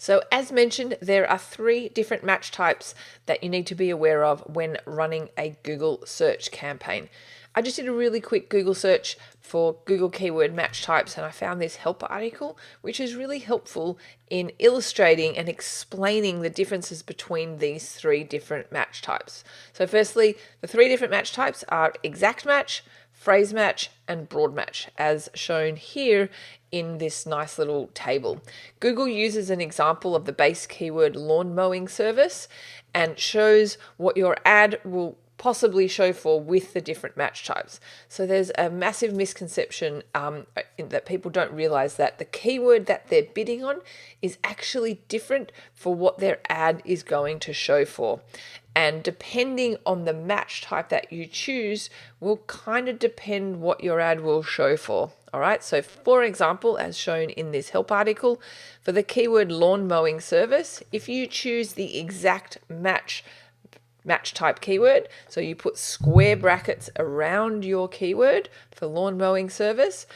So as mentioned, there are 3 different match types that you need to be aware of when running a Google search campaign. I just did a really quick Google search for Google keyword match types, and I found this help article, which is really helpful in illustrating and explaining the differences between these 3 different match types. So firstly, the 3 different match types are exact match, phrase match, and broad match, as shown here in this nice little table. Google uses an example of the base keyword lawn mowing service and shows what your ad will possibly show for with the different match types. So there's a massive misconception that people don't realize that the keyword that they're bidding on is actually different for what their ad is going to show for. And depending on the match type that you choose will kind of depend what your ad will show for. All right, so for example, as shown in this help article, for the keyword lawn mowing service, if you choose the exact match type keyword, so you put square brackets around your keyword for lawn mowing service,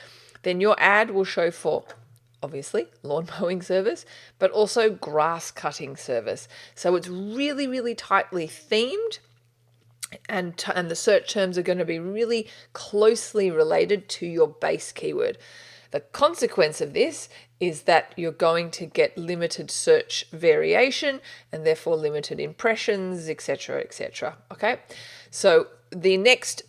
then your ad will show for obviously lawn mowing service, but also grass cutting service. So it's really, really tightly themed, and the search terms are going to be really closely related to your base keyword. The consequence of this is that you're going to get limited search variation and therefore limited impressions, etc., etc. Okay, so the next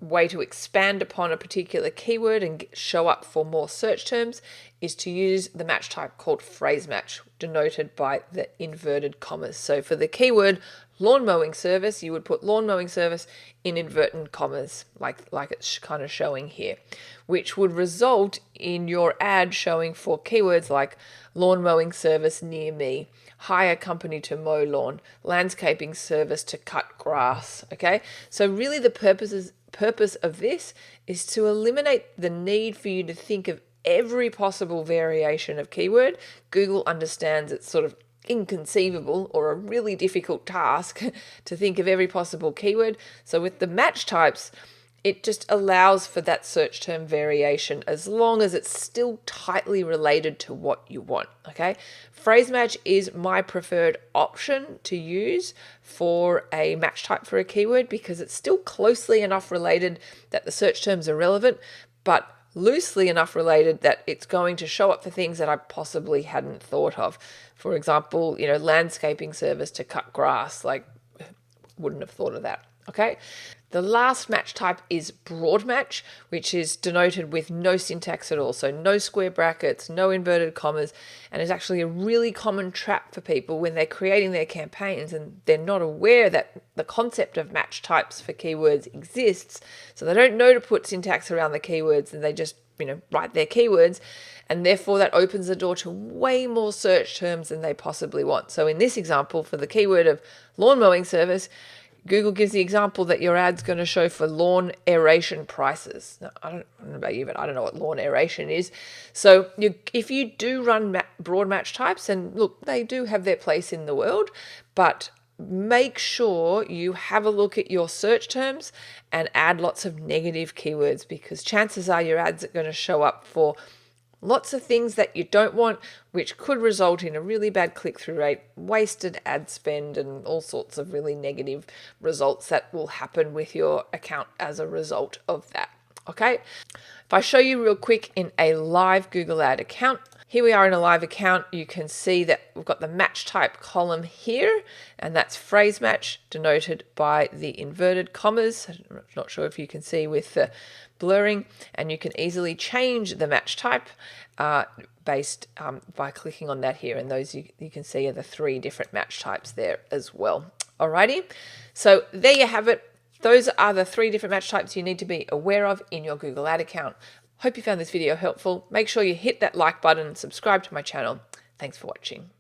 way to expand upon a particular keyword and show up for more search terms is to use the match type called phrase match, denoted by the inverted commas. So for the keyword lawn mowing service, you would put lawn mowing service in inverted commas, like it's kind of showing here, which would result in your ad showing for keywords like lawn mowing service near me, hire company to mow lawn, landscaping service to cut grass. Okay, so really the purpose of this is to eliminate the need for you to think of every possible variation of keyword. Google understands it's sort of inconceivable or a really difficult task to think of every possible keyword. So with the match types, it just allows for that search term variation as long as it's still tightly related to what you want. Okay, phrase match is my preferred option to use for a match type for a keyword because it's still closely enough related that the search terms are relevant, but loosely enough related that it's going to show up for things that I possibly hadn't thought of. For example, landscaping service to cut grass, like wouldn't have thought of that. Okay, the last match type is broad match, which is denoted with no syntax at all. So no square brackets, no inverted commas, and is actually a really common trap for people when they're creating their campaigns and they're not aware that the concept of match types for keywords exists. So they don't know to put syntax around the keywords and they just write their keywords, and therefore that opens the door to way more search terms than they possibly want. So in this example, for the keyword of lawn mowing service, Google gives the example that your ad's going to show for lawn aeration prices. Now, I don't know about you, but I don't know what lawn aeration is. So if you do run broad match types, and look, they do have their place in the world, but make sure you have a look at your search terms and add lots of negative keywords, because chances are your ads are going to show up for lots of things that you don't want, which could result in a really bad click-through rate, wasted ad spend, and all sorts of really negative results that will happen with your account as a result of that. Okay, if I show you real quick in a live Google ad account, here we are in a live account. You can see that we've got the match type column here, and that's phrase match, denoted by the inverted commas. I'm not sure if you can see with the blurring, and you can easily change the match type based by clicking on that here, and those you can see are the 3 different match types there as well. Alrighty, so there you have it. Those are the 3 different match types you need to be aware of in your Google ad account. Hope you found this video helpful. Make sure you hit that like button and subscribe to my channel. Thanks for watching.